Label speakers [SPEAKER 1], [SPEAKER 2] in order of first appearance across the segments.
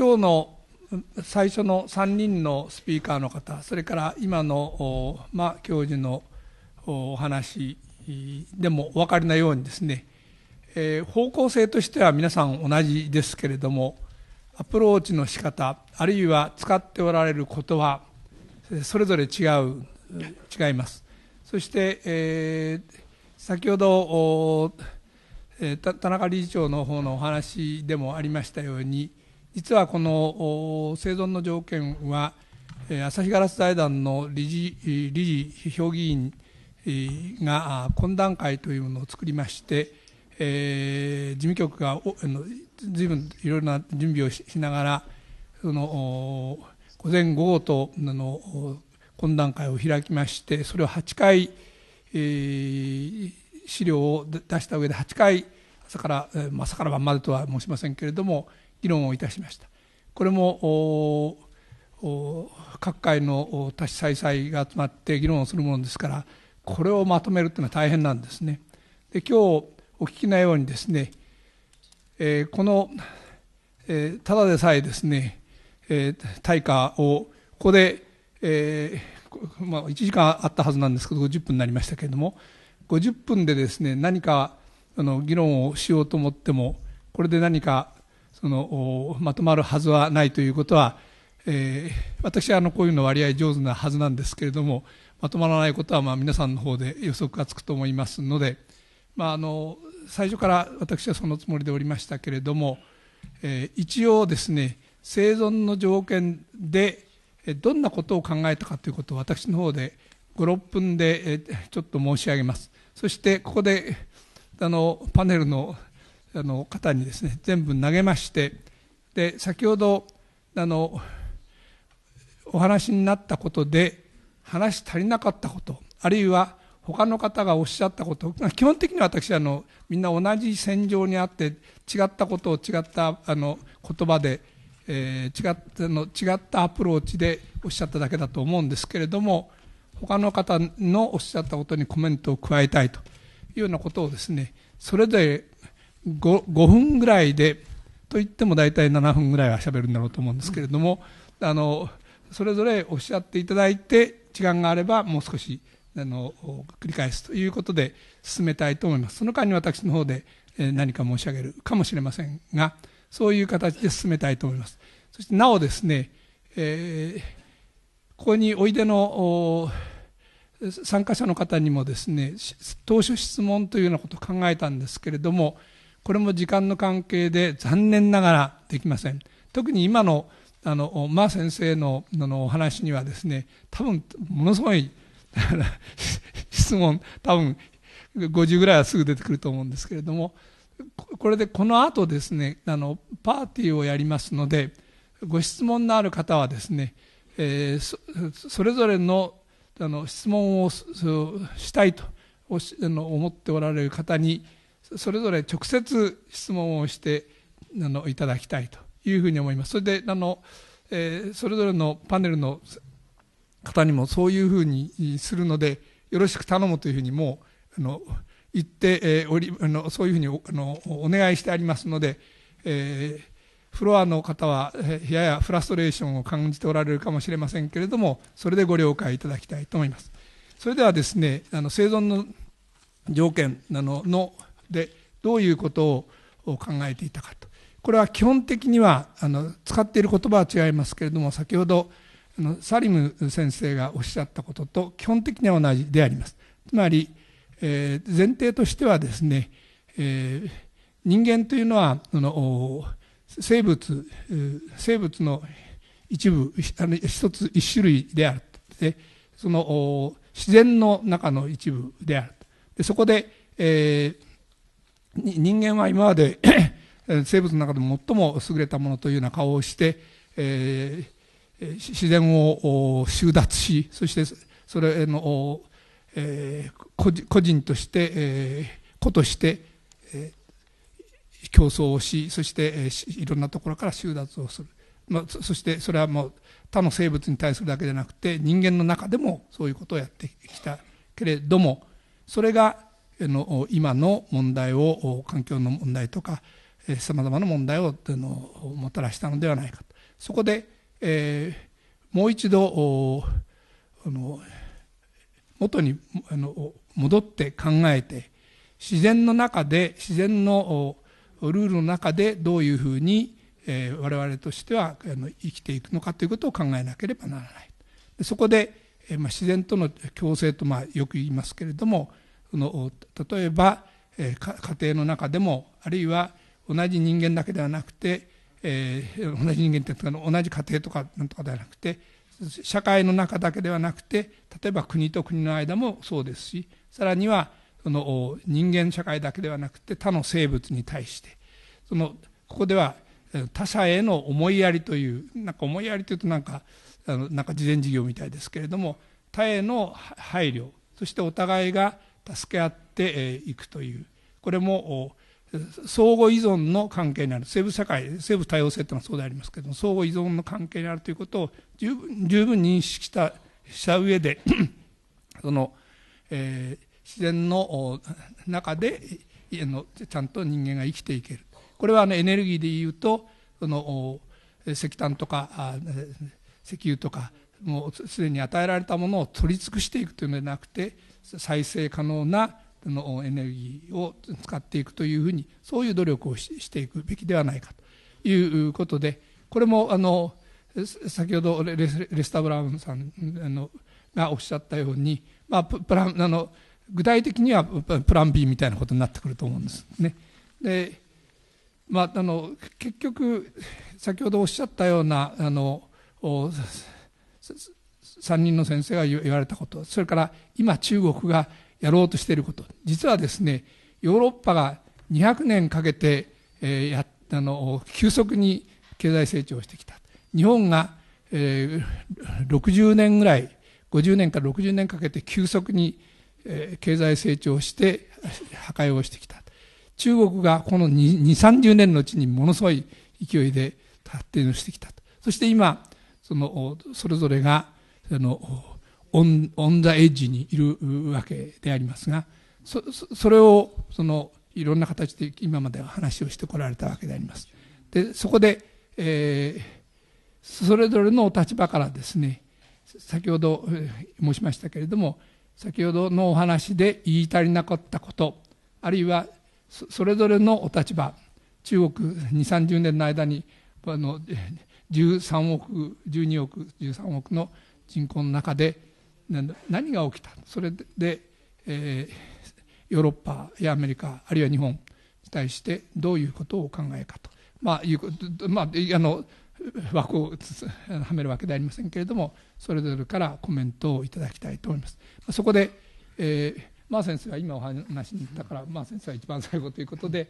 [SPEAKER 1] 今日の最初の3人のスピーカーの方、それから今の教授のお話でもお分かりのようにですね、方向性としては皆さん同じですけれども、アプローチの仕方、あるいは使っておられることはそれぞれ違います。そして、先ほど田中理事長の方のお話でもありましたように、実はこの生存の条件は朝日ガラス財団の理事評議員が懇談会というものを作りまして、事務局が随分いろいろな準備をしながら、その午前午後と懇談会を開きまして、それを8回、資料を出した上で8回朝から晩までとは申しませんけれども議論をいたしました。これも各界の多種采々が集まって議論をするものですから、これをまとめるというのは大変なんですね。で、今日お聞きのようにですね、この、ただでさえですね、大会をここで、1時間あったはずなんですけど50分になりましたけれども、50分でですね何か議論をしようと思っても、これで何かまとまるはずはないということは、私はこういうの割合上手なはずなんですけれども、まとまらないことは皆さんの方で予測がつくと思いますので、最初から私はそのつもりでおりましたけれども、一応ですね、生存の条件でどんなことを考えたかということを私の方で5、6分でちょっと申し上げます。そしてここでパネルの方にですね全部投げまして、で先ほどお話になったことで話し足りなかったこと、あるいは他の方がおっしゃったこと、基本的には私はみんな同じ戦場にあって違ったことを違った言葉で、違ったアプローチでおっしゃっただけだと思うんですけれども、他の方のおっしゃったことにコメントを加えたいというようなことをですね、それぞれ 5分ぐらいで、と言っても大体7分ぐらいは喋るんだろうと思うんですけれども、それぞれおっしゃっていただいて、時間があればもう少し繰り返すということで進めたいと思います。その間に私の方で何か申し上げるかもしれませんが、そういう形で進めたいと思います。そしてなおですね、ここにおいでの参加者の方にもですね、当初質問というようなことを考えたんですけれども、これも時間の関係で残念ながらできません。特に今の先生のお話にはですね、多分ものすごい質問多分50ぐらいはすぐ出てくると思うんですけれども、これでこの後ですねパーティーをやりますので、ご質問のある方はですね、それぞれの質問をしたいと思っておられる方にそれぞれ直接質問をしていただきたいというふうに思います。それでそれぞれのパネルの方にもそういうふうにするのでよろしく頼むというふうにもう言ってそういうふうにお願いしてありますので、フロアの方はややフラストレーションを感じておられるかもしれませんけれども、それでご了解いただきたいと思います。それではですね、生存の条件でどういうことを考えていたかと。これは基本的には使っている言葉は違いますけれども、先ほどサリム先生がおっしゃったことと基本的には同じであります。つまり、前提としてはですね、人間というのは生物の一部一種類である。でその自然の中の一部である。でそこで、人間は今まで生物の中でも最も優れたものというような顔をして、自然を収奪し、そしてそれの、個人として、個として、競争をし、そして、いろんなところから収奪をする。そしてそれはもう他の生物に対するだけじゃなくて人間の中でもそういうことをやってきたけれども、それが今の問題を環境の問題とかさまざまな問題をもたらしたのではないかと。そこで、もう一度元に戻って考えて、自然の中で、自然のルールの中でどういうふうに我々としては生きていくのかということを考えなければならない。そこで自然との共生とよく言いますけれども、例えば家庭の中でも、あるいは同じ人間だけではなくて、同じ人間って同じ家庭とかなんとかではなくて、社会の中だけではなくて、例えば国と国の間もそうですし、さらには人間社会だけではなくて他の生物に対して、ここでは他者への思いやりという、思いやりというとなんか慈善事業みたいですけれども、他への配慮、そしてお互いが助け合っていくという、これも相互依存の関係にある。生物社会、生物多様性というのはそうでありますけれども、相互依存の関係にあるということを十分認識した上で自然の中でちゃんと人間が生きていける。これはエネルギーでいうと石炭とか石油とか、もうすでに与えられたものを取り尽くしていくというのではなくて、再生可能なエネルギーを使っていくというふうに、そういう努力をしていくべきではないかということで、これも先ほどレスター・ブラウンさんがおっしゃったように、具体的にはプラン B みたいなことになってくると思うんですね。で、結局先ほどおっしゃったような3人の先生が言われたこと、それから今中国がやろうとしていること、実はですね、ヨーロッパが200年かけて急速に経済成長してきた。日本が60年ぐらい、50年から60年かけて急速に経済成長して破壊をしてきた。中国がこの2、30年のうちにものすごい勢いで発展してきた。そして今それぞれがオンザエッジにいるわけでありますが、それをいろんな形で今までは話をしてこられたわけであります。で、そこで、それぞれのお立場からですね、先ほど申しましたけれども、先ほどのお話で言い足りなかったこと、あるいはそれぞれのお立場、中国2、30年の間に13億、12億、13億の人口の中で何が起きた、それで、ヨーロッパやアメリカ、あるいは日本に対してどういうことをお考えかと、枠をはめるわけではありませんけれども、それぞれからコメントをいただきたいと思います。そこで、先生は今お話に行ったから、先生は一番最後ということで、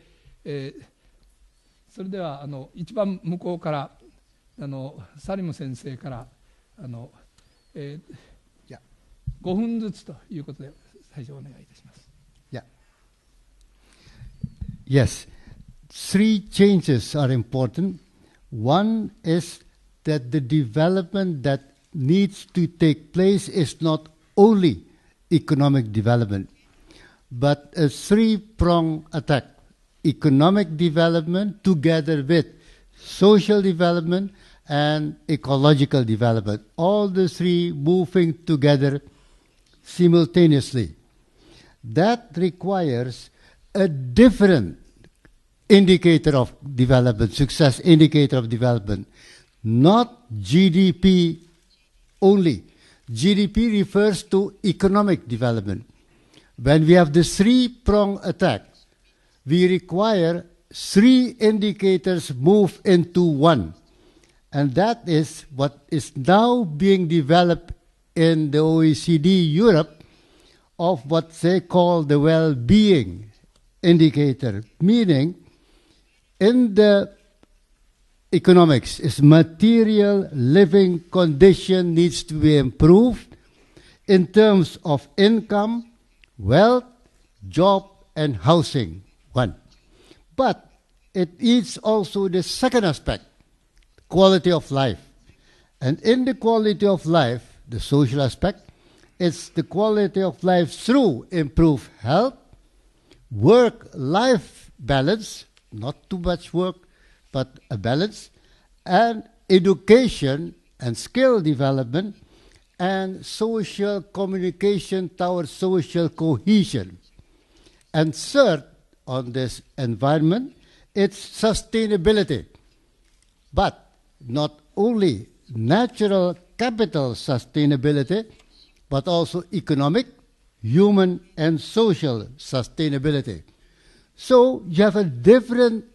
[SPEAKER 1] それでは一番向こうからサリム先生から5分ずつということで最初お願いいたします。
[SPEAKER 2] Yes, three changes are important. One is that the development that needs to take place is not only economic development, but a three-pronged attack. Economic development together with social development and ecological development. All the three moving together simultaneously. That requires a different indicator of development, success indicator of development, not GDP only. GDP refers to economic development. When we have the three-pronged attack, we require three indicators move into one. And that is what is now being developed in the OECD Europe of what they call the well-being indicator, meaning in the economics is material living condition needs to be improved in terms of income, wealth, job, and housing. One. But it is also the second aspect, quality of life. And in the quality of life, the social aspect, it's the quality of life through improved health, work-life balance, not too much work, but a balance, and education and skill development, and social communication towards social cohesion. And third, on this environment, it's sustainability. But not only natural capital sustainability, but also economic, human, and social sustainability. So you have a different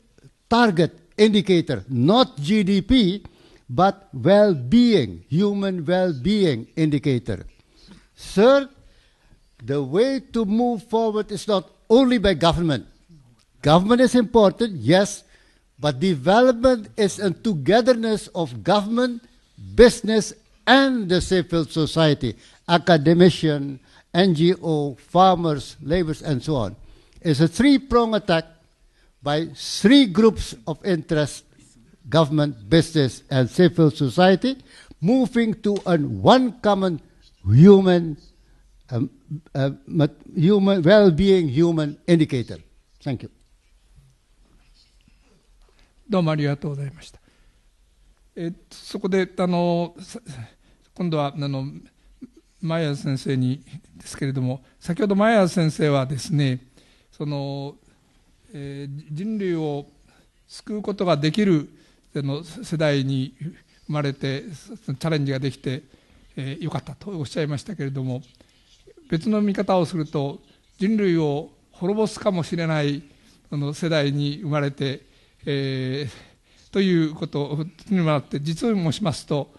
[SPEAKER 2] target indicator, not GDP, but well-being, human well-being indicator. Third, the way to move forward is not only by government. Government is important, yes, but development is a togetherness of government, business, and the civil society, academician, NGO, farmers, laborers, and so on. It's a three-pronged attack by three groups of interest: government, business, and civil society, moving to one common human well-being human indicator. Thank you.
[SPEAKER 1] どうもありがとうございました。そこで今度は前谷先生にですけれども、先ほど前谷先生はですね、人類を救うことができる世代に生まれてチャレンジができてよかったとおっしゃいましたけれども、別の見方をすると人類を滅ぼすかもしれない世代に生まれて、ということにもあって、実を申しますと、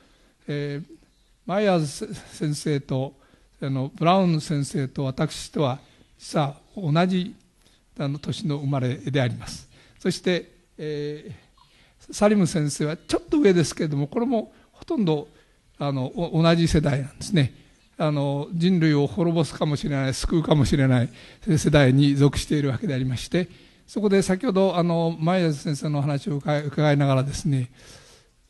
[SPEAKER 1] マイヤーズ先生とブラウン先生と私とは実は同じ年の生まれであります。そして、サリム先生はちょっと上ですけれども、これもほとんど同じ世代なんですね。人類を滅ぼすかもしれない、救うかもしれない世代に属しているわけでありまして、そこで先ほど前谷先生のお話を伺いながらですね、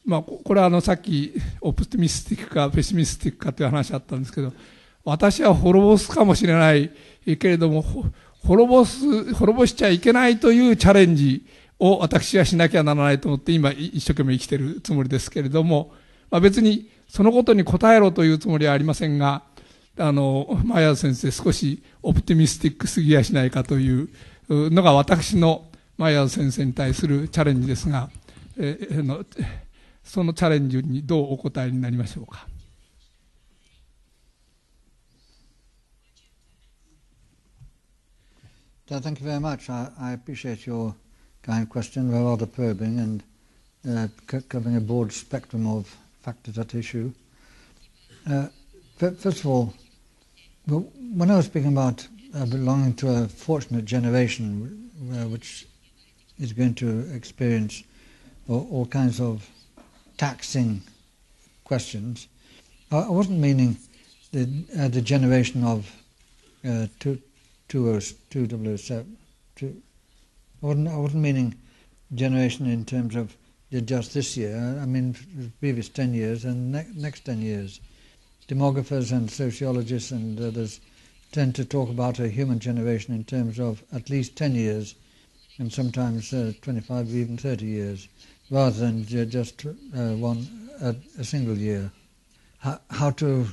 [SPEAKER 1] これはさっきオプティミスティックかペシミスティックかという話あったんですけど、私は滅ぼすかもしれないけれども滅ぼしちゃいけないというチャレンジを私はしなきゃならないと思って今一生懸命生きているつもりですけれども、別にそのことに答えろというつもりはありませんが、前谷先生少しオプティミスティックすぎやしないかというのが私の前谷先生に対するチャレンジですが、そのチャレンジにどうお答えになりましょうか。
[SPEAKER 3] Thank you very much. I appreciate your kind question, rather probing and covering a broad spectrum of factors at issue. First of all, when I was speaking about belonging to a fortunate generation which is going to experience all kinds of taxing questions, I wasn't meaning the generation of 2007. I wasn't meaning generation in terms of just this year. I mean the previous 10 years and next 10 years. Demographers and sociologists and others tend to talk about a human generation in terms of at least 10 years and sometimes 25, even 30 years, rather than just a single year. How to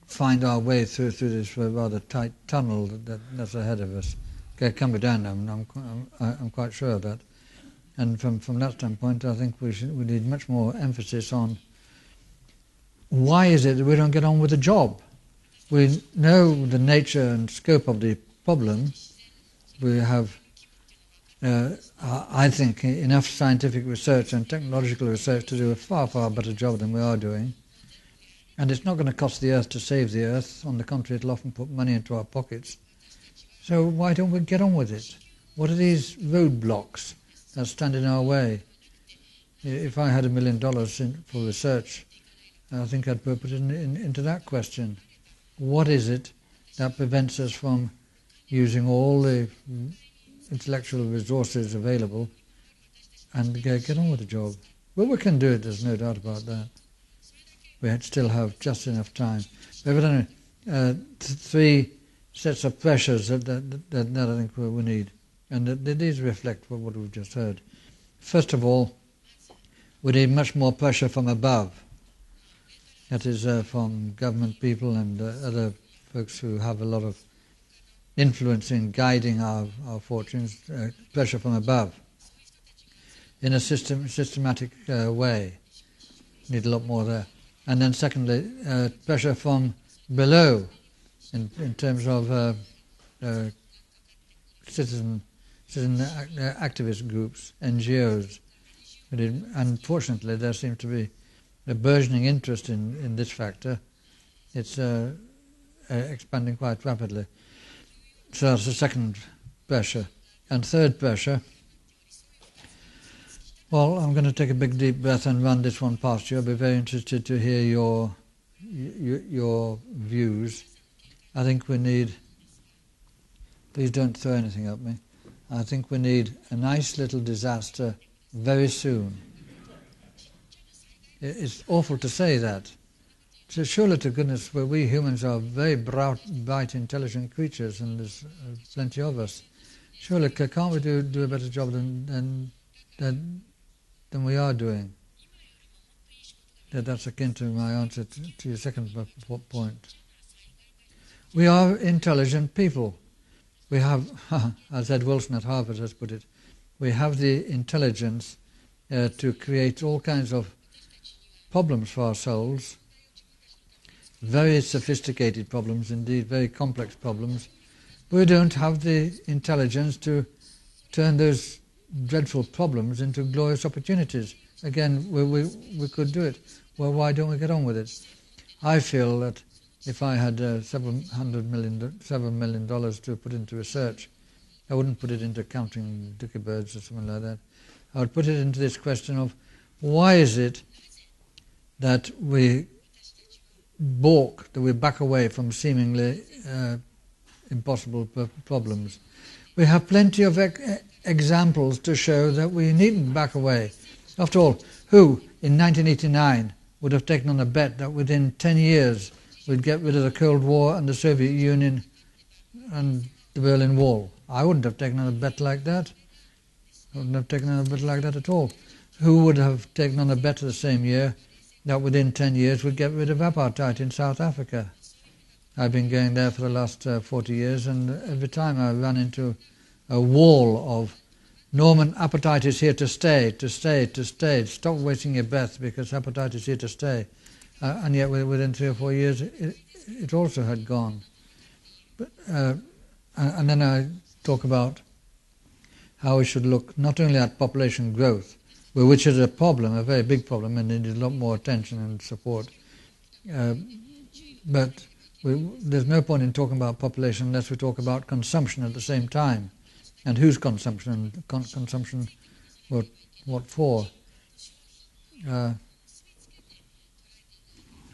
[SPEAKER 3] find our way through this rather tight tunnel that's ahead of us. It can be done, I'm quite sure of that. And from that standpoint, I think we need much more emphasis on why is it that we don't get on with the job. We know the nature and scope of the problem. We have, I think, enough scientific research and technological research to do a far, far better job than we are doing. And it's not going to cost the earth to save the earth. On the contrary, it'll often put money into our pockets. So why don't we get on with it? What are these roadblocks that stand in our way? If I had $1 million for research, I think I'd put it into that question. What is it that prevents us from using all the intellectual resources available and get on with the job? Well, we can do it, there's no doubt about that. We still have just enough time. But evidently, three sets of pressures that I think we need. And these reflect what we've just heard. First of all, we need much more pressure from above. That is from government people and other folks who have a lot of influence in guiding our fortunes, pressure from above in a systematic way. Need a lot more there. And then secondly, pressure from below in terms of citizen activist groups, NGOs. But unfortunately, there seems to be a burgeoning interest in this factor. It's expanding quite rapidly. So that's the second pressure. And third pressure, well, I'm going to take a big deep breath and run this one past you. I'll be very interested to hear your views. I think we need, please don't throw anything at me, I think we need a nice little disaster very soon. It's awful to say that. So surely to goodness, where we humans are very bright, intelligent creatures, and there's plenty of us. Surely can't we do a better job than we are doing? That's akin to my answer to your second point. We are intelligent people. We have, as Ed Wilson at Harvard has put it, we have the intelligence to create all kinds of problems for ourselves, very sophisticated problems, indeed very complex problems. We don't have the intelligence to turn those dreadful problems into glorious opportunities. Again, we could do it. Well, why don't we get on with it? I feel that if I had $7 million to put into research, I wouldn't put it into counting dicky birds or something like that. I would put it into this question of why is it that we balk, that we back away from seemingly impossible problems. We have plenty of examples to show that we needn't back away. After all, who in 1989 would have taken on a bet that within 10 years we'd get rid of the Cold War and the Soviet Union and the Berlin Wall? I wouldn't have taken on a bet like that. I wouldn't have taken on a bet like that at all. Who would have taken on a bet the same year that within 10 years we'd get rid of apartheid in South Africa? I've been going there for the last 40 years, and every time I run into a wall of Norman, apartheid is here to stay, stop wasting your breath because apartheid is here to stay. And yet within 3 or 4 years it also had gone. But, and then I talk about how we should look not only at population growth, which is a problem, a very big problem, and needs a lot more attention and support. But there's no point in talking about population unless we talk about consumption at the same time. And whose consumption, and consumption, what for? I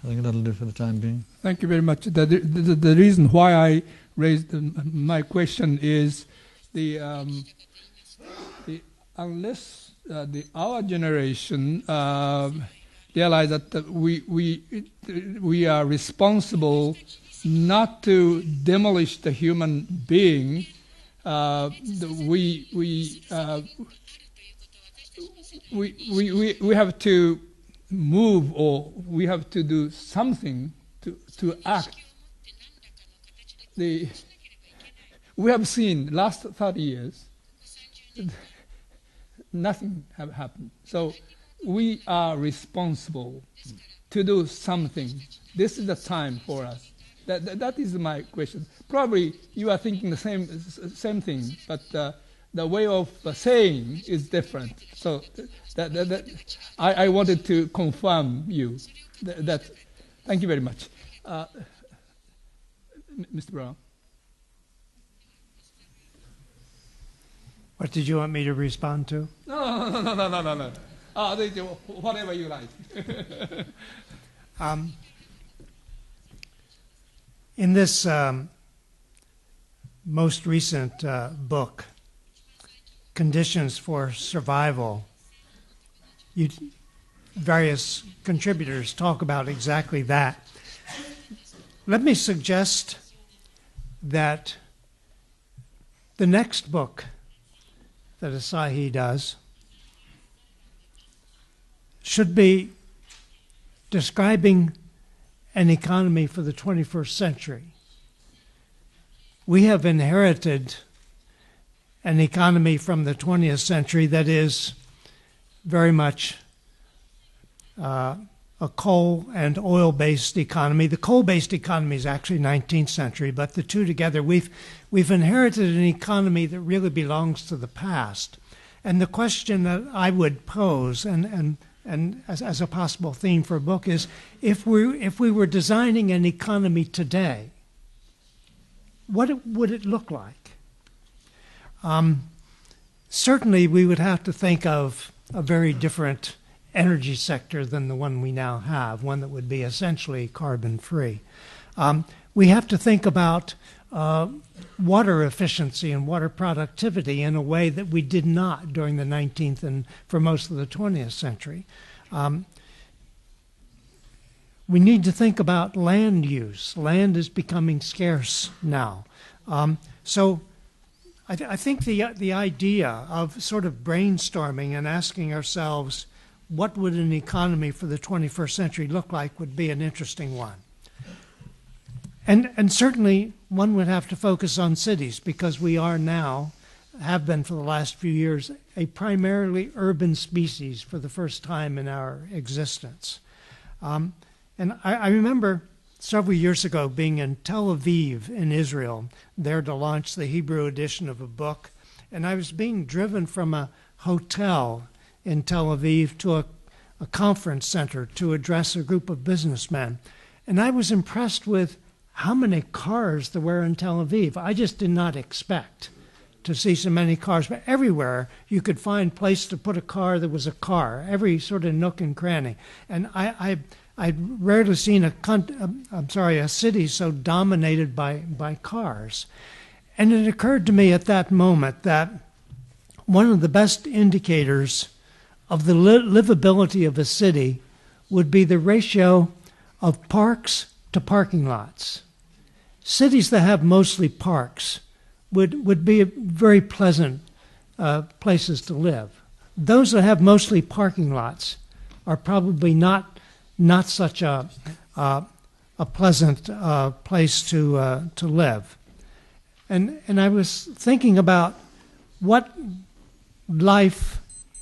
[SPEAKER 3] think that'll do for the time being.
[SPEAKER 1] Thank you very much. The reason why I raised my question is unless our generation realize that we are responsible not to demolish the human being, we have to move, or we have to do something to act. We have seen last 30 years nothing have happened. So we are responsible to do something. This is the time for us. That is my question. Probably you are thinking the same thing, but the way of saying is different. So I wanted to confirm you that. Thank you very much, Mr. Brown.
[SPEAKER 4] What did you want me to respond to?
[SPEAKER 1] No. Whatever you like.
[SPEAKER 4] In this most recent book, Conditions for Survival, various contributors talk about exactly that. Let me suggest that the next book that Asahi does should be describing an economy for the 21st century. We have inherited an economy from the 20th century that is very much a coal and oil-based economy. The coal-based economy is actually 19th century, but the two together, we've inherited an economy that really belongs to the past. And the question that I would pose, and as a possible theme for a book, is if we were designing an economy today, what would it look like? Certainly, we would have to think of a very different energy sector than the one we now have, one that would be essentially carbon-free. We have to think about water efficiency and water productivity in a way that we did not during the 19th and for most of the 20th century. We need to think about land use. Land is becoming scarce now. So I think the idea of sort of brainstorming and asking ourselves, what would an economy for the 21st century look like, would be an interesting one. And certainly one would have to focus on cities, because we are now, have been for the last few years, a primarily urban species for the first time in our existence. And I remember several years ago being in Tel Aviv in Israel, there to launch the Hebrew edition of a book, and I was being driven from a hotel in Tel Aviv to a conference center to address a group of businessmen. And I was impressed with how many cars there were in Tel Aviv. I just did not expect to see so many cars, but everywhere you could find a place to put a car, there was a car, every sort of nook and cranny. And I'd rarely seen a city so dominated by cars. And it occurred to me at that moment that one of the best indicators of the livability of a city would be the ratio of parks to parking lots. Cities that have mostly parks would be very pleasant places to live. Those that have mostly parking lots are probably not such a pleasant place to live. And I was thinking about what life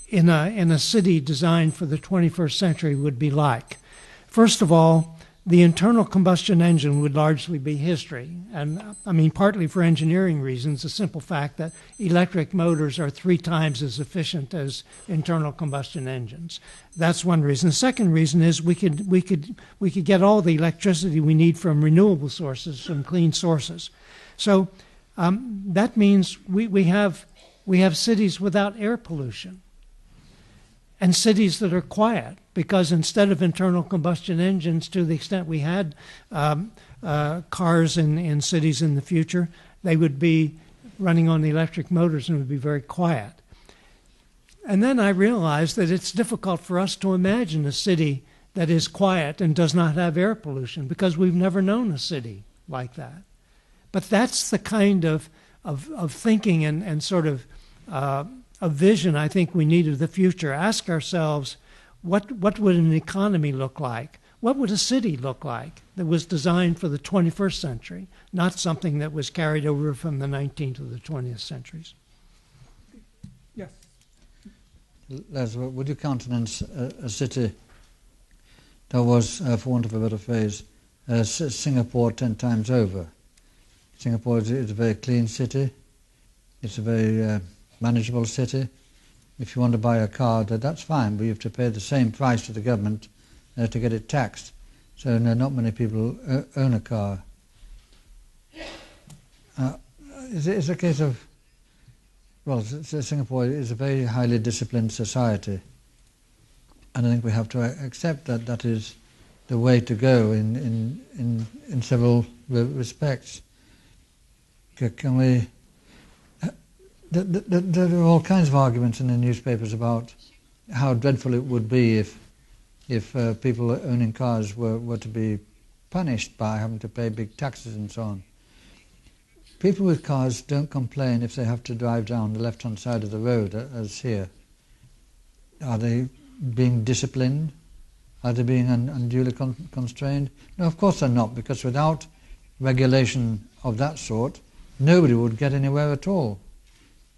[SPEAKER 4] in a city designed for the 21st century would be like. First of all, the internal combustion engine would largely be history. And I mean, partly for engineering reasons, the simple fact that electric motors are 3 times as efficient as internal combustion engines. That's one reason. The second reason is we could get all the electricity we need from renewable sources, from clean sources. So that means we have cities without air pollution, and cities that are quiet, because instead of internal combustion engines, to the extent we had cars in cities in the future, they would be running on the electric motors and would be very quiet. And then I realized that it's difficult for us to imagine a city that is quiet and does not have air pollution, because we've never known a city like that. But that's the kind of thinking and sort of a vision I think we need of the future. Ask ourselves, what would an economy look like? What would a city look like that was designed for the 21st century, not something that was carried over from the 19th to the 20th centuries?
[SPEAKER 1] Yes.
[SPEAKER 3] Les, would you countenance a city that was, for want of a better phrase, Singapore 10 times over? Singapore is a very clean city. It's a very manageable city. If you want to buy a car, that's fine, but you have to pay the same price to the government to get it taxed. So not many people own a car. It's a case of, well, Singapore is a very highly disciplined society, and I think we have to accept that that is the way to go in several respects. Can we? There are all kinds of arguments in the newspapers about how dreadful it would be if people owning cars were to be punished by having to pay big taxes and so on. People with cars don't complain if they have to drive down the left-hand side of the road, as here. Are they being disciplined? Are they being unduly constrained? No, of course they're not, because without regulation of that sort, nobody would get anywhere at all.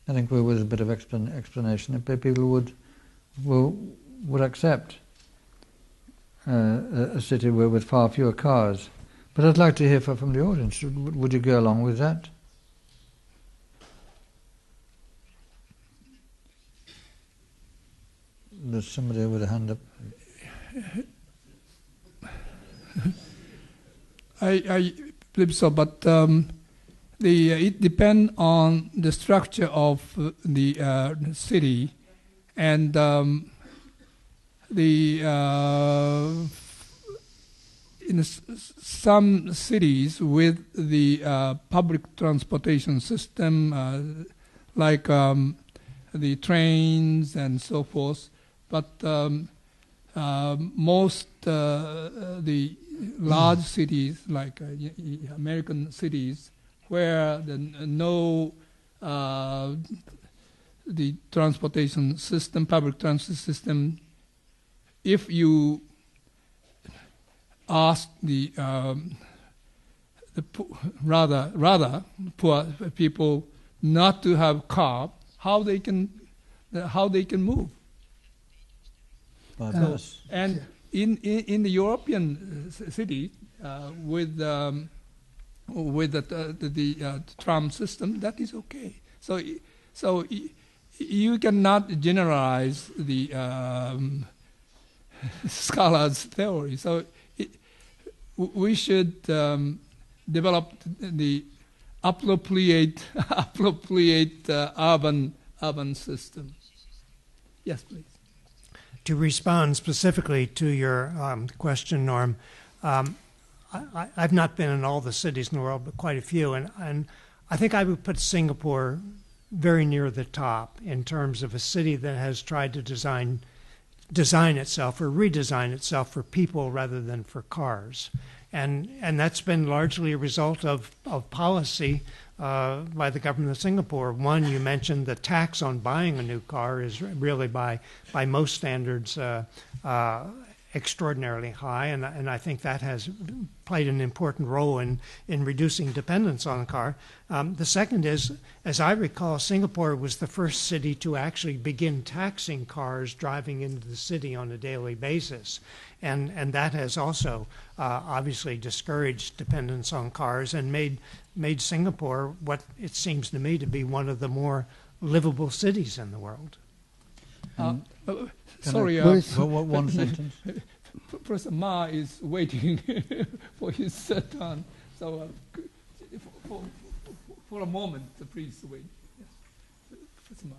[SPEAKER 3] I think with a bit of explanation, people would accept a city with far fewer cars. But I'd like to hear from the audience. Would you go along with that? There's somebody with a hand up.
[SPEAKER 1] I believe so, but it depends on the structure of the city, and in some cities with the public transportation system, like the trains and so forth, but most the large cities, like American cities, where the transportation system, public transit system, if you ask the rather poor people not to have car, how they can move? And in the European city with the tram system, that is okay. So you cannot generalize the scholars' theory. So we should develop the appropriate urban system. Yes, please.
[SPEAKER 4] To respond specifically to your question, Norm, I've not been in all the cities in the world, but quite a few, and I think I would put Singapore very near the top in terms of a city that has tried to design itself or redesign itself for people rather than for cars. And that's been largely a result of policy by the government of Singapore. One, you mentioned the tax on buying a new car is really by most standards extraordinarily high, and I think that has played an important role in reducing dependence on the car. The second is, as I recall, Singapore was the first city to actually begin taxing cars driving into the city on a daily basis, and that has also obviously discouraged dependence on cars and made Singapore what it seems to me to be one of the more livable cities in the world.
[SPEAKER 1] Sorry,
[SPEAKER 3] one sentence.
[SPEAKER 1] Professor Ma is waiting for his turn. So for a moment, please wait. Yes. Professor Ma.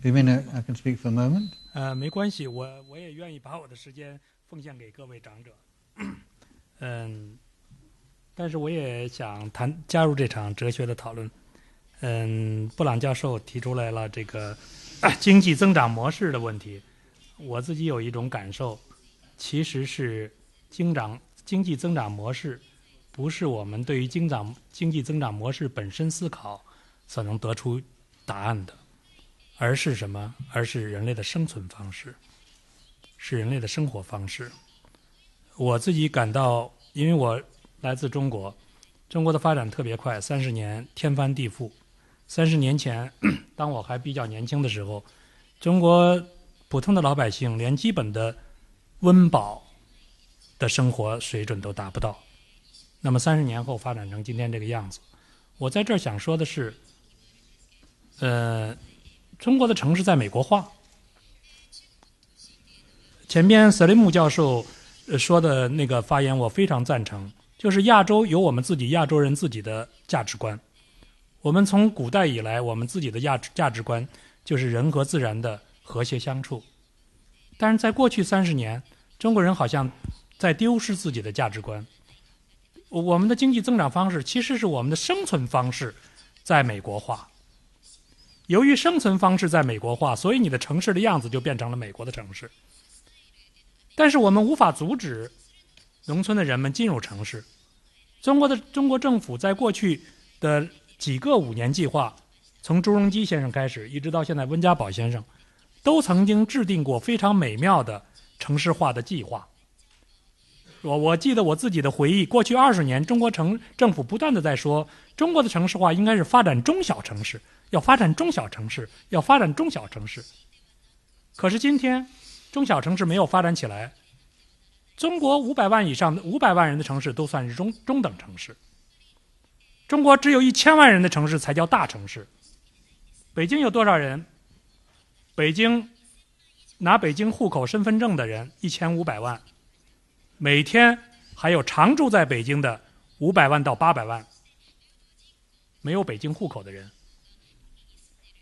[SPEAKER 3] You mean I can speak for a moment?
[SPEAKER 5] 没关系，我也愿意把我的时间奉献给各位长者。但是我也想加入这场哲学的讨论。布朗教授提出来了这个经济增长模式的问题，我自己有一种感受，其实是经济增长模式不是我们对于经济增长模式本身思考所能得出答案的，而是什么？而是人类的生存方式，是人类的生活方式。我自己感到，因为我来自中国，中国的发展特别快，30年天翻地覆。30年前，当我还比较年轻的时候，中国普通的老百姓连基本的温饱的生活水准都达不到。那么30年后发展成今天这个样子，我在这儿想说的是，中国的城市在美国化。前边瑟雷姆教授说的那个发言我非常赞成，就是亚洲有我们自己亚洲人自己的价值观。我们从古代以来，我们自己的价值观就是人和自然的和谐相处。但是在过去30年，中国人好像在丢失自己的价值观。我们的经济增长方式其实是我们的生存方式在美国化。由于生存方式在美国化，所以你的城市的样子就变成了美国的城市。但是我们无法阻止农村的人们进入城市。中国政府在过去的几个5年计划，从朱镕基先生开始，一直到现在温家宝先生，都曾经制定过非常美妙的城市化的计划。我记得我自己的回忆，过去20年，中国政府不断的在说，中国的城市化应该是发展中小城市，要发展中小城市，要发展中小城市。可是今天，中小城市没有发展起来，中国500万以上的500万人的城市都算是中等城市，中国只有1000万人的城市才叫大城市。北京有多少人？北京拿北京户口身份证的人1500万，每天还有常住在北京的500万到800万没有北京户口的人。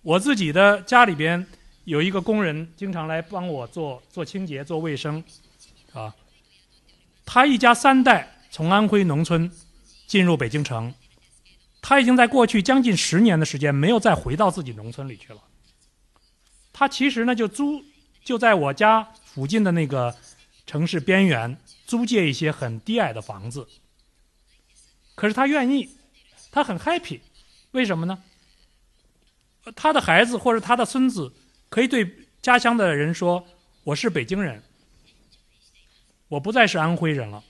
[SPEAKER 5] 我自己的家里边有一个工人，经常来帮我做清洁、做卫生，啊，他一家3代从安徽农村进入北京城，他已经在过去将近10年的时间没有再回到自己农村里去了。他其实呢就在我家附近的那个城市边缘租借一些很低矮的房子，可是他愿意，他很 happy， 为什么呢？他的孩子或者他的孙子可以对家乡的人说，我是北京人，我不再是安徽人了。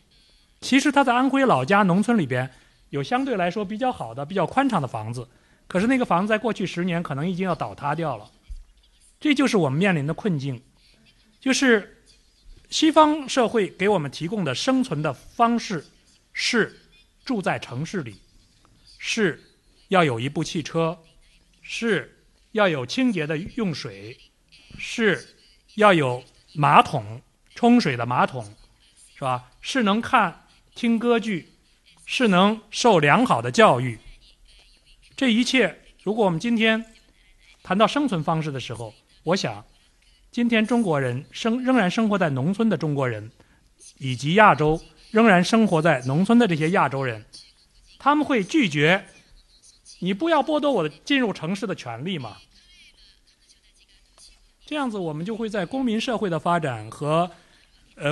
[SPEAKER 5] 其实他在安徽老家农村里边有相对来说比较好的比较宽敞的房子，可是那个房子在过去10年可能已经要倒塌掉了。这就是我们面临的困境，就是西方社会给我们提供的生存的方式是住在城市里，是要有一部汽车，是要有清洁的用水，是要有马桶，冲水的马桶，是吧？是能听歌剧，是能受良好的教育。这一切，如果我们今天谈到生存方式的时候，我想今天中国人仍然生活在农村的中国人，以及亚洲仍然生活在农村的这些亚洲人，他们会拒绝你不要剥夺我的进入城市的权利嘛？这样子我们就会在公民社会的发展和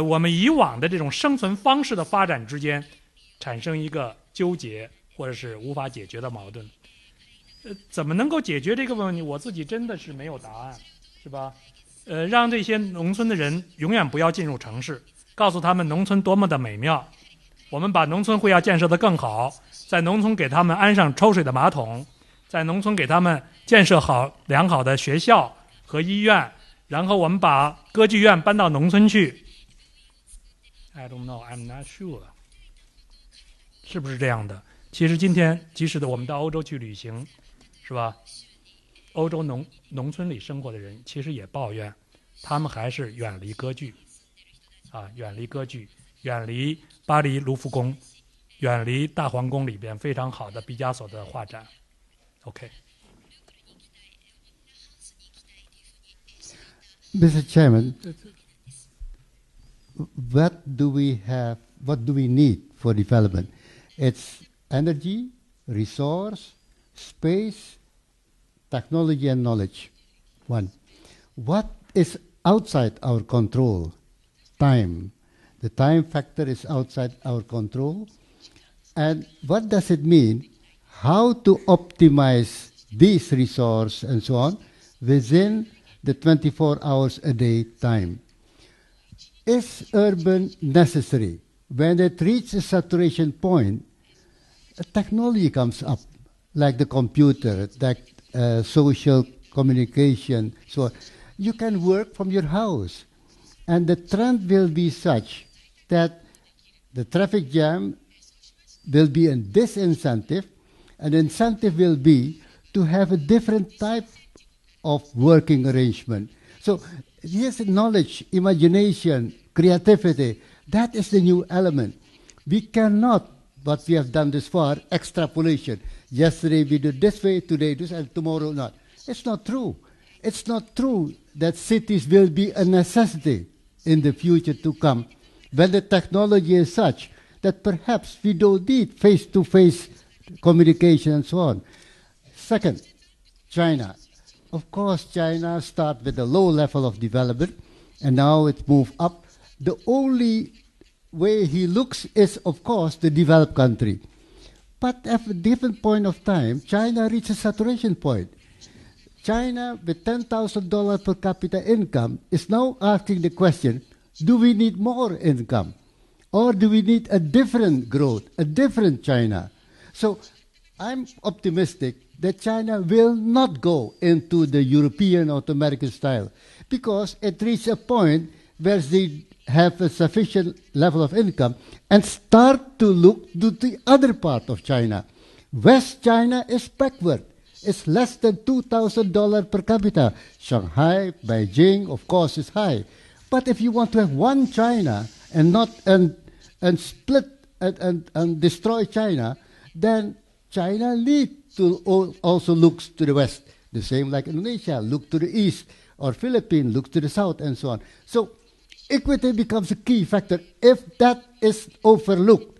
[SPEAKER 5] 我们以往的这种生存方式的发展之间产生一个纠结或者是无法解决的矛盾。怎么能够解决这个问题？我自己真的是没有答案，是吧？让这些农村的人永远不要进入城市，告诉他们农村多么的美妙，我们把农村会要建设得更好，在农村给他们安上抽水的马桶，在农村给他们建设良好的学校和医院，然后我们把歌剧院搬到农村去。I don't know, I'm not sure， 是不是这样的？其实今天即使我们到欧洲去旅行，是吧？欧洲农村里生活的人其实也抱怨，他们还是远离歌剧，远离歌剧，远离巴黎卢浮宫，远离大皇宫里边非常好的毕加索的画展。OK。
[SPEAKER 2] Mr. Chairman, what do we need for development? It's energy, resource, space, technology and knowledge. One. What is outside our control? Time. The time factor is outside our control. And what does it mean? How to optimize this resource and so on within the 24 hours a day time? Is urban necessary? When it reaches a saturation point, technology comes up, like the computer, like social communication. So you can work from your house. And the trend will be such that the traffic jam will be a disincentive, and incentive will be to have a different type of working arrangement. So here's knowledge, imagination, creativity. That is the new element. We cannot, what we have done this far, extrapolation. Yesterday we did this way, today this, and tomorrow not. It's not true. It's not true that cities will be a necessity in the future to come when the technology is such that perhaps we don't need face-to-face communication and so on. Second, China. Of course, China started with a low level of development, and now it moved up. The only way he looks is, of course, the developed country. But at a different point of time, China reaches a saturation point. China with $10,000 per capita income is now asking the question, do we need more income? Or do we need a different growth, a different China? So I'm optimistic that China will not go into the European or the American style because it reached a point where they have a sufficient level of income and start to look to the other part of China. West China is backward. It's less than $2,000 per capita. Shanghai, Beijing, of course, is high. But if you want to have one China and not and split and destroy China, then China needs to also look to the west. The same like Indonesia, look to the east, or Philippines, look to the south, and so on. So equity becomes a key factor. If that is overlooked,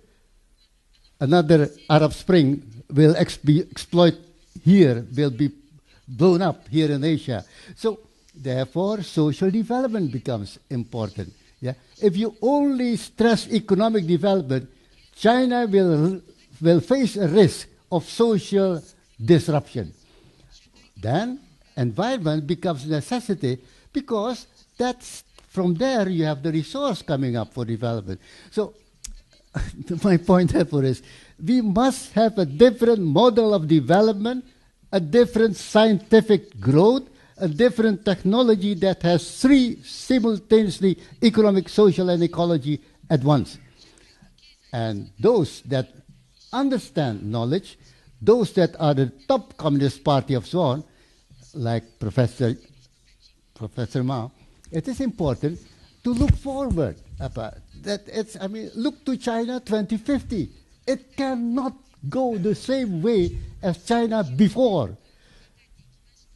[SPEAKER 2] another Arab Spring will be exploited here, will be blown up here in Asia. So therefore, social development becomes important. Yeah? If you only stress economic development, China will face a risk of social disruption. Then environment becomes a necessity because that's from there you have the resource coming up for development. So my point therefore is we must have a different model of development, a different scientific growth, a different technology that has three simultaneously economic, social, and ecology at once. And those that understand knowledge, those that are the top Communist Party of so on, like Professor Ma, it is important to look forward. Look to China 2050. It cannot go the same way as China before.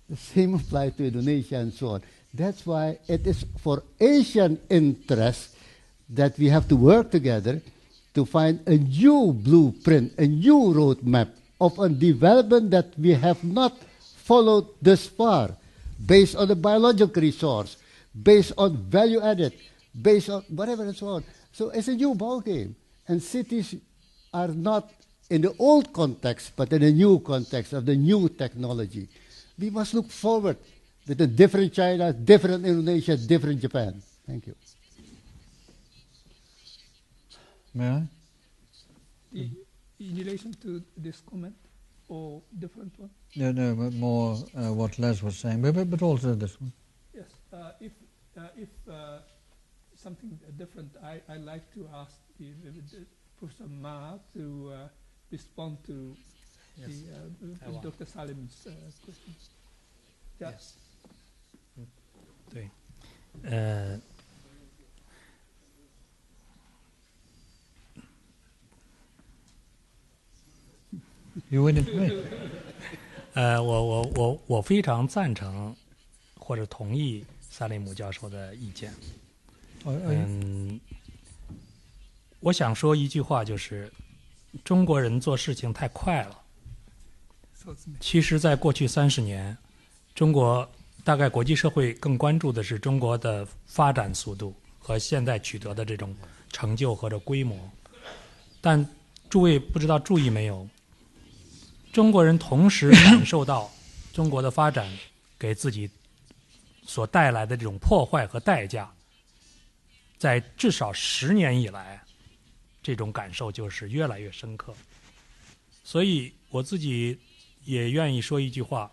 [SPEAKER 2] The same applies to Indonesia and so on. That's why it is for Asian interest that we have to work together to find a new blueprint, a new roadmap of a development that we have not followed thus far, based on the biological resource, based on value added, based on whatever and so on. So it's a new ballgame. And cities are not in the old context, but in a new context of the new technology. We must look forward with a different China, different Indonesia, different Japan. Thank you.
[SPEAKER 3] May I?
[SPEAKER 1] In relation to this comment, or different one?
[SPEAKER 3] No, but more what Les was saying, but also this one.
[SPEAKER 1] Yes, if something different, I like to ask Professor Ma to respond to Dr. Salim's question.
[SPEAKER 5] Yes. 对，You
[SPEAKER 3] win it me.
[SPEAKER 5] 我非常赞成或者同意萨利姆教授的意见。我想说一句话，就是中国人做事情太快了。其实在过去30年，中国大概国际社会更关注的是中国的发展速度和现在取得的这种成就或者规模。但诸位不知道注意没有，中国人同时感受到中国的发展给自己所带来的这种破坏和代价，在至少10年以来，这种感受就是越来越深刻。所以我自己也愿意说一句话，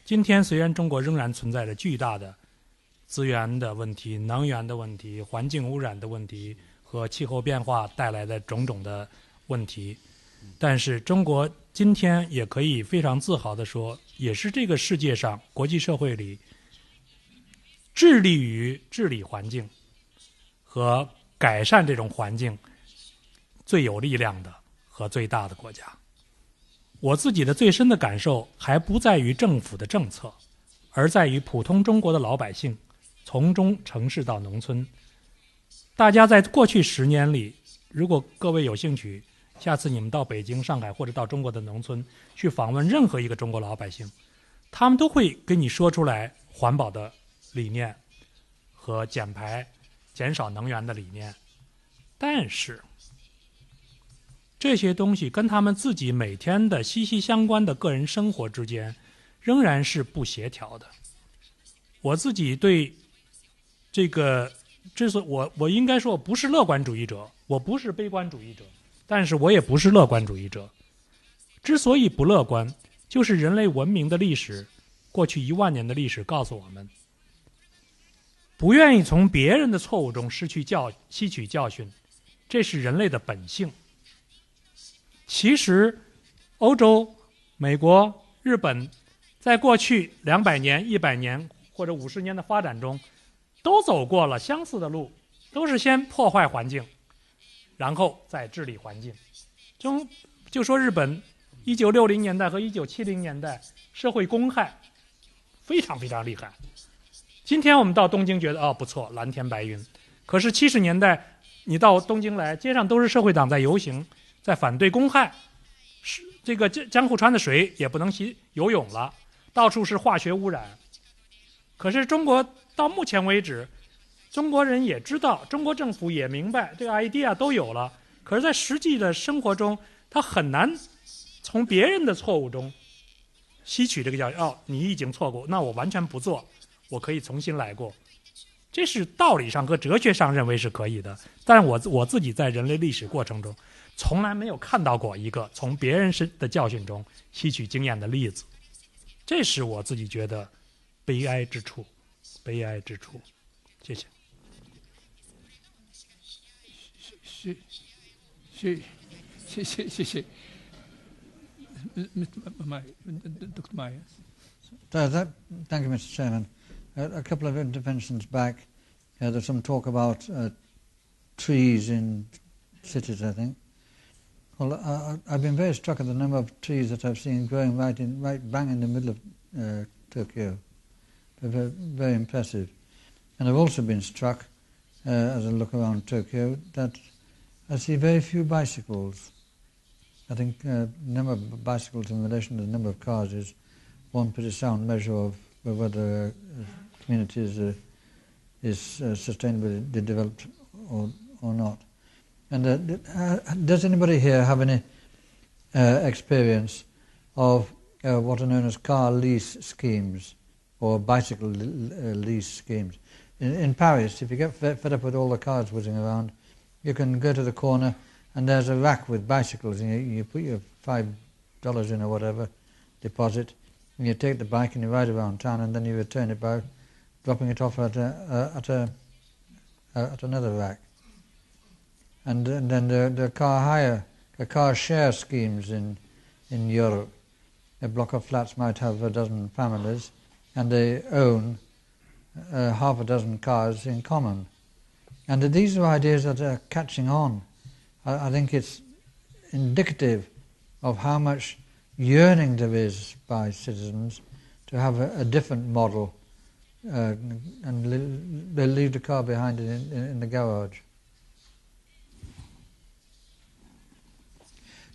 [SPEAKER 5] 今天虽然中国仍然存在着巨大的资源的问题、能源的问题、环境污染的问题和气候变化带来的种种的问题，但是中国今天也可以非常自豪地说，也是这个世界上国际社会里致力于治理环境和改善这种环境最有力量的和最大的国家。我自己的最深的感受还不在于政府的政策，而在于普通中国的老百姓，从中城市到农村。大家在过去10年里，如果各位有兴趣，下次你们到北京、上海或者到中国的农村去访问任何一个中国老百姓，他们都会跟你说出来环保的理念和减排、减少能源的理念。但是这些东西跟他们自己每天的息息相关的个人生活之间仍然是不协调的。我自己对这个，我应该说我不是乐观主义者，我不是悲观主义者，但是我也不是乐观主义者。之所以不乐观，就是人类文明的历史，过去1万年的历史告诉我们，不愿意从别人的错误中吸取教训，这是人类的本性。其实，欧洲、美国、日本，在过去200年、100年或者50年的发展中，都走过了相似的路，都是先破坏环境，然后再治理环境。就说日本1960年代和1970年代社会公害非常非常厉害。今天我们到东京觉得不错，蓝天白云。可是70年代你到东京来，街上都是社会党在游行，在反对公害。这个江户川的水也不能游泳了，到处是化学污染。可是中国到目前为止，中国人也知道，中国政府也明白，这个 idea 都有了。可是在实际的生活中，他很难从别人的错误中吸取这个教训。你已经错过，那我完全不做，我可以重新来过。这是道理上和哲学上认为是可以的，但是我自己在人类历史过程中，从来没有看到过一个从别人的教训中吸取经验的例子。这是我自己觉得悲哀之处，悲哀之处。谢谢。
[SPEAKER 1] 谢谢。Dr. Myers.
[SPEAKER 3] Thank you, Mr. Chairman. A couple of interventions back, there's some talk about trees in cities, I think. Well, I've been very struck at the number of trees that I've seen growing right bang in the middle of Tokyo. They're very impressive. And I've also been struck, as I look around Tokyo, that I see very few bicycles. I think the number of bicycles in relation to the number of cars is one pretty sound measure of whether a community is sustainably developed or not. And does anybody here have any experience of what are known as car lease schemes or bicycle lease schemes? In Paris, if you get fed up with all the cars whizzing around, you can go to the corner and there's a rack with bicycles, and you put your $5 in or whatever deposit, and you take the bike and you ride around town, and then you return it by dropping it off at another rack. And then the car share schemes in Europe. A block of flats might have a dozen families, and they own half a dozen cars in common. And these are ideas that are catching on. I think it's indicative of how much yearning there is by citizens to have a different model, and they leave the car behind in the garage.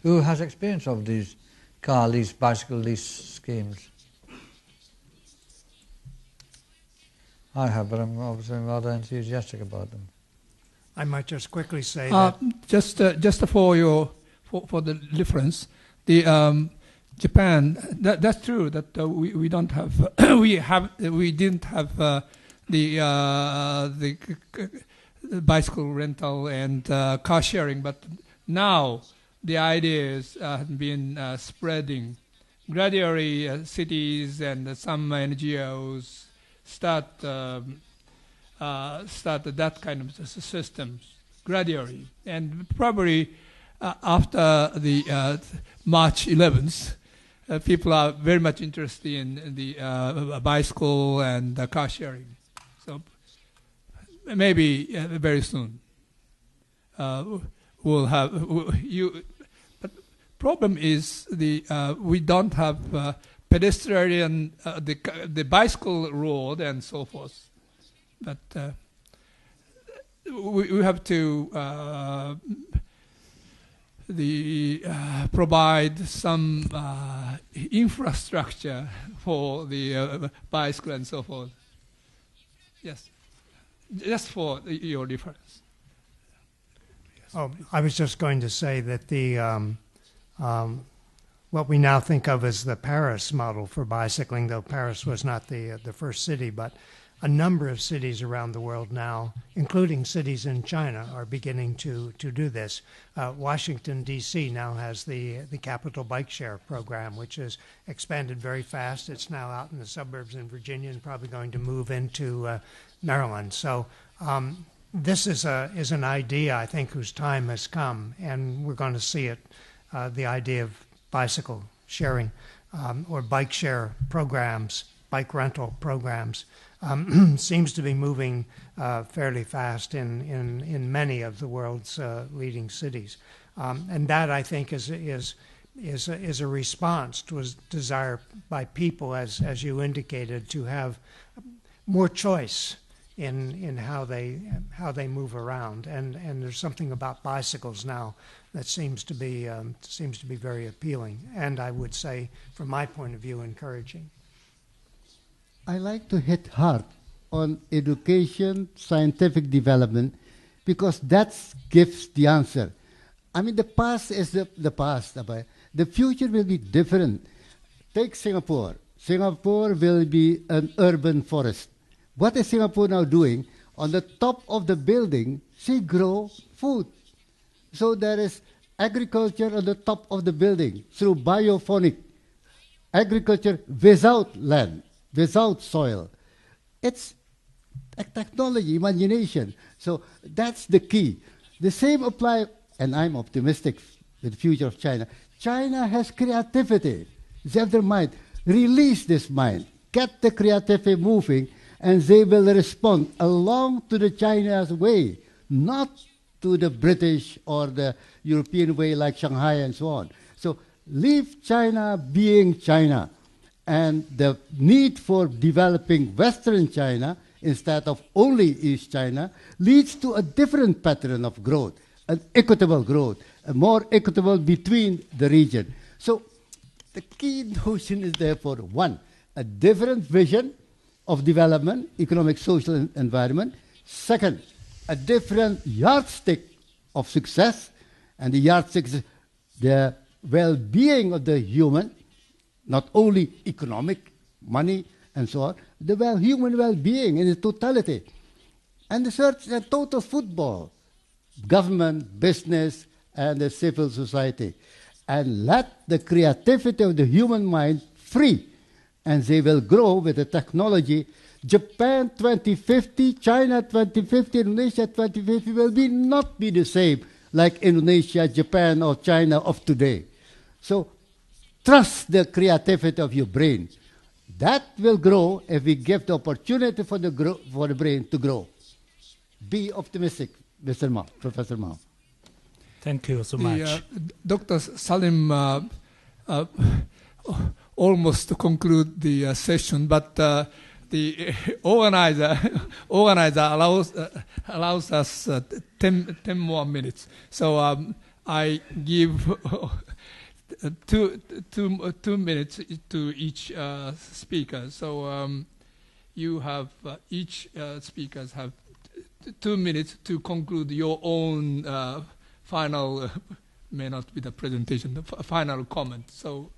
[SPEAKER 3] Who has experience of these car lease, bicycle lease schemes? I have, but I'm obviously rather enthusiastic about them.
[SPEAKER 4] I might just quickly say that
[SPEAKER 1] just for the reference, the Japan. That's true that we don't have we didn't have the bicycle rental and car sharing, but now the ideas have been spreading gradually. Cities and some NGOs start that kind of systems gradually, and probably after the March 11th, people are very much interested in the bicycle and car sharing. So maybe very soon we'll have you. But problem is we don't have pedestrian the bicycle road and so forth. But we have to provide some infrastructure for the bicycle and so forth. Yes, just for your reference.
[SPEAKER 4] I was just going to say that the what we now think of as the Paris model for bicycling, though Paris was not the first city, but a number of cities around the world now, including cities in China, are beginning to do this. Washington, D.C. now has the Capital Bike Share program, which has expanded very fast. It's now out in the suburbs in Virginia and probably going to move into Maryland. So this is an idea, I think, whose time has come, and we're going to see it, the idea of bicycle sharing or bike share programs, bike rental programs, seems to be moving fairly fast in many of the world's leading cities. And that, I think, is a response to a desire by people, as you indicated, to have more choice in how they move around. And there's something about bicycles now that seems to be very appealing, and I would say, from my point of view, encouraging.
[SPEAKER 2] I like to hit hard on education, scientific development, because that gives the answer. I mean, the past is the past. The future will be different. Take Singapore. Singapore will be an urban forest. What is Singapore now doing? On the top of the building, they grow food. So there is agriculture on the top of the building through biophonic agriculture without land, without soil. It's a technology, imagination. So that's the key. The same applies, and I'm optimistic with the future of China. China has creativity. They have their mind. Release this mind. Get the creativity moving, and they will respond along to the China's way, not to the British or the European way like Shanghai and so on. So leave China being China. And the need for developing Western China instead of only East China leads to a different pattern of growth, an equitable growth, a more equitable between the region. So the key notion is therefore, one, a different vision of development, economic, social, and environment. Second, a different yardstick of success, and the yardstick is the well-being of the human, not only economic, money, and so on, the human well-being in its totality. And the third is a total football, government, business, and the civil society. And let the creativity of the human mind free, and they will grow with the technology. Japan 2050, China 2050, Indonesia 2050 will not be the same like Indonesia, Japan, or China of today. So trust the creativity of your brain. That will grow if we give the opportunity for the brain to grow. Be optimistic, Mr. Mao, Professor Mao.
[SPEAKER 5] Thank you so much.
[SPEAKER 1] Dr. Salim almost to conclude the session, but the organizer allows us 10 more minutes. So I give two minutes to each speaker. So you have each speakers have 2 minutes to conclude your own final, may not be the presentation, the final comment. So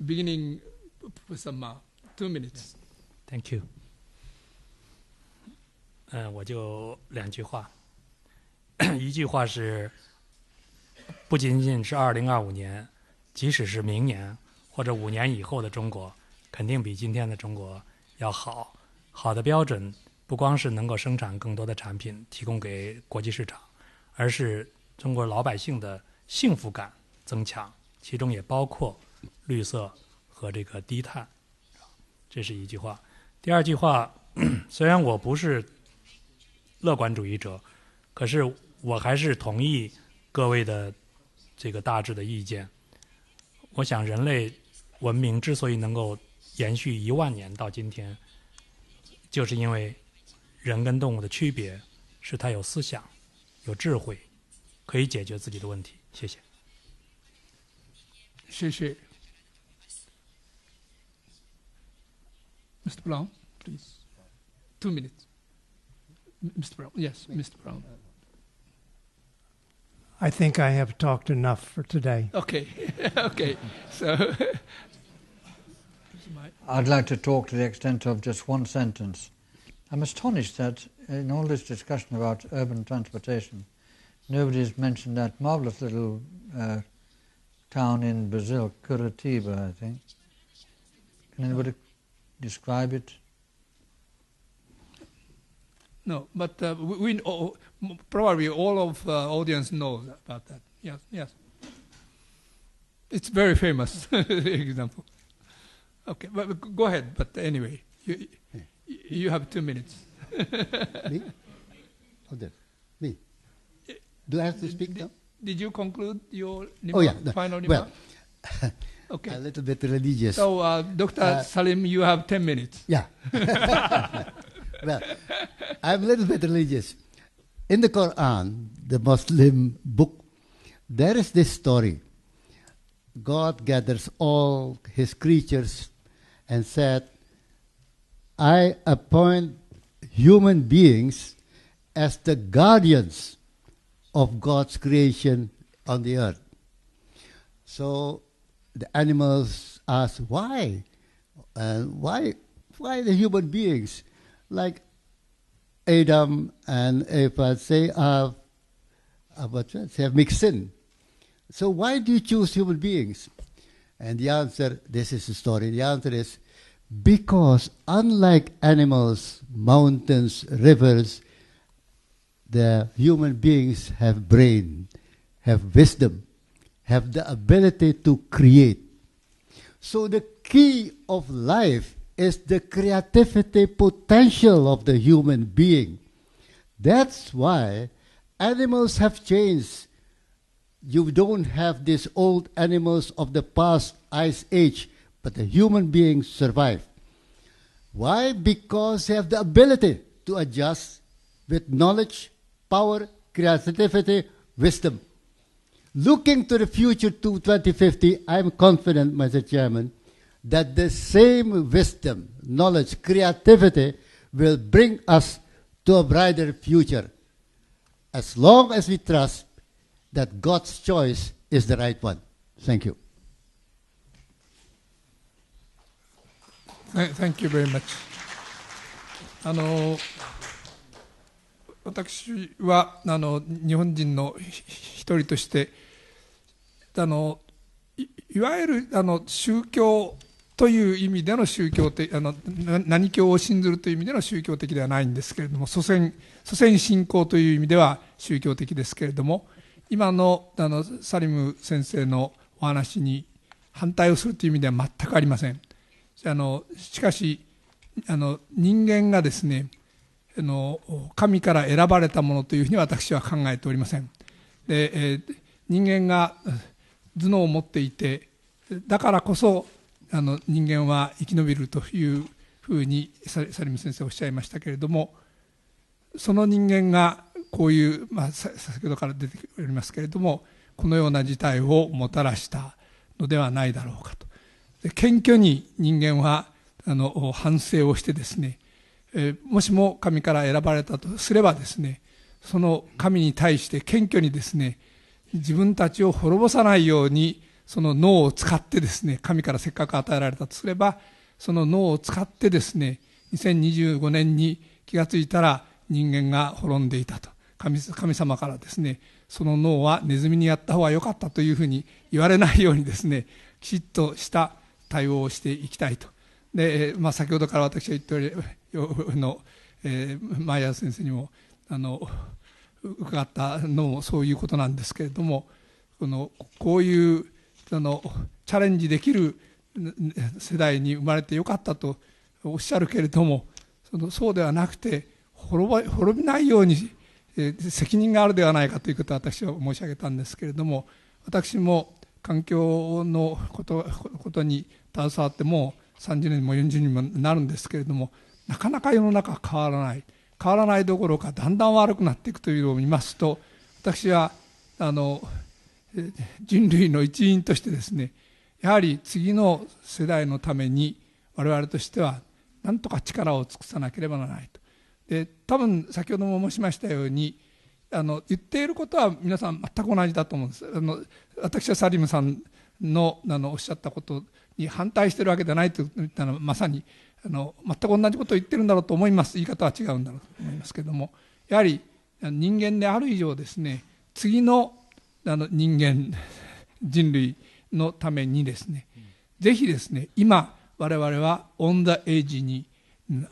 [SPEAKER 1] beginning with some 2 minutes.
[SPEAKER 5] Thank you. 我就2句话。一句话是，不仅仅是2025年，即使是明年或者5年以后的中国，肯定比今天的中国要好。好的标准不光是能够生产更多的产品提供给国际市场，而是中国老百姓的幸福感增强，其中也包括绿色和这个低碳。这是一句话。第二句话，虽然我不是乐观主义者，可是我还是同意各位的这个大致的意见。我想人类文明之所以能够延续1万年到今天，就是因为人跟动物的区别是它有思想、有智慧，可以解决自己的问题。谢谢。
[SPEAKER 1] 谢谢。Mr. Brown, please. 2 minutes. Mr. Brown, yes, Mr. Brown.
[SPEAKER 4] I think I have talked enough for today.
[SPEAKER 1] Okay, okay. So,
[SPEAKER 3] I'd like to talk to the extent of just one sentence. I'm astonished that in all this discussion about urban transportation, nobody's mentioned that marvelous little town in Brazil, Curitiba, I think. Can anybody describe it?
[SPEAKER 1] no, but we probably all of the audience knows about that. Yes, yes. It's very famous example. Okay, but go ahead. But anyway, you have 2 minutes.
[SPEAKER 2] Me? Oh, there. Me. Do I have to speak now?
[SPEAKER 1] Did you conclude your final remark?
[SPEAKER 2] Well,
[SPEAKER 1] okay.
[SPEAKER 2] a little bit religious.
[SPEAKER 1] So, Dr. Salim, you have 10 minutes.
[SPEAKER 2] Yeah. Well, I'm a little bit religious. In the Quran, the Muslim book, there is this story. God gathers all his creatures and said, I appoint human beings as the guardians of God's creation on the earth. So the animals ask, why? Why the human beings? Like Adam and Eva say have mixed sin. So why do you choose human beings? And the answer, this is the story, the answer is, because unlike animals, mountains, rivers, the human beings have brain, have wisdom, have the ability to create. So the key of life is the creativity potential of the human being. That's why animals have changed. You don't have these old animals of the past ice age, but the human beings survive. Why? Because they have the ability to adjust with knowledge, power, creativity, wisdom. Looking to the future to 2050, I'm confident, Mr. Chairman, that the same wisdom, knowledge, creativity will bring us to a brighter future, as long as we trust that God's choice is the right one. Thank you.
[SPEAKER 1] Thank you very much. 私は日本人の一人としていわゆる宗教という意味での宗教的何教を信ずるという意味での宗教的ではないんですけれども、所詮信仰という意味では宗教的ですけれども、今のサリム先生のお話に反対をするという意味では全くありません。しかし人間がですね神から選ばれたものというふうに私は考えておりません。で、人間が頭脳を持っていて、だからこそ人間は生き延びるというふうにサリム先生おっしゃいましたけれども、その人間がこういう、先ほどから出ておりますけれども、このような事態をもたらしたのではないだろうかと。で、謙虚に人間は反省をしてですね、もしも神から選ばれたとすればですね、その神に対して謙虚にですね、自分たちを滅ぼさないようにその脳を使ってですね、神からせっかく与えられたとすれば、その脳を使ってですね、2025年に気がついたら人間が滅んでいたと。神様からですね、その脳はネズミにやった方が良かったというふうに言われないようにですね、きちっとした対応をしていきたいと。で、先ほどから私が言っており前谷先生にも伺ったのもそういうことなんですけれども、こういうチャレンジできる世代に生まれてよかったとおっしゃるけれども、そうではなくて滅びないように責任があるではないかということを私は申し上げたんですけれども、私も環境のことに携わってもう30年も40年もなるんですけれども、なかなか世の中は変わらないどころかだんだん悪くなっていくというのを見ますと、私は人類の一員としてですね、やはり次の世代のために我々としては何とか力を尽くさなければならないと。で、多分先ほども申しましたように、言っていることは皆さん全く同じだと思うんです。私はサリムさんのおっしゃったことに反対しているわけではないと言ったのは、まさに全く同じことを言ってるんだろうと思います。言い方は違うんだろうと思いますけれども、やはり人間である以上ですね、次の人間人類のためにですね、ぜひですね、今我々はオンザエイジに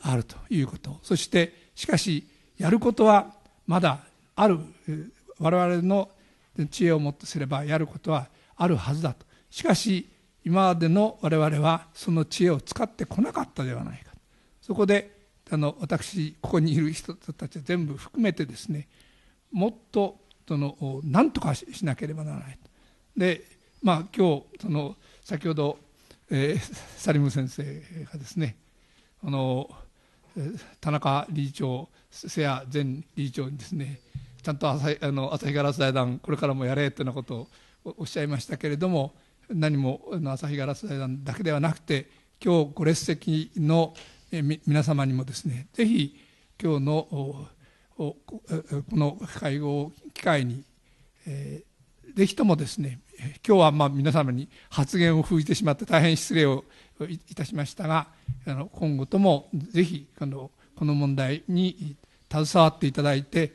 [SPEAKER 1] あるということ、そしてしかしやることはまだある、我々の知恵をもってすればやることはあるはずだと。しかし今までの我々はその知恵を使ってこなかったではないか。そこで私ここにいる人たちは全部含めてですね、もっと何とかしなければならないと。で、今日先ほど、サリム先生がですね、田中理事長、瀬谷前理事長にですね、ちゃんと朝日ガラス財団これからもやれというようなことをおっしゃいましたけれども、何も朝日ガラス財団だけではなくて、今日ご列席の皆様にもですね、ぜひ今日のこの会合を機会に、ぜひともですね、今日は皆様に発言を封じてしまって大変失礼をいたしましたが、今後ともぜひこの問題に携わっていただいて、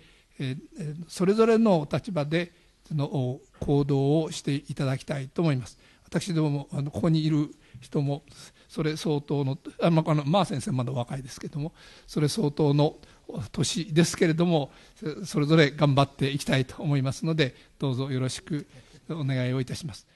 [SPEAKER 1] それぞれの立場で行動をしていただきたいと思います。私どもここにいる人もそれ相当の、マー先生まだ若いですけれども、それ相当の年ですけれども、それぞれ頑張っていきたいと思いますので、どうぞよろしくお願いをいたします。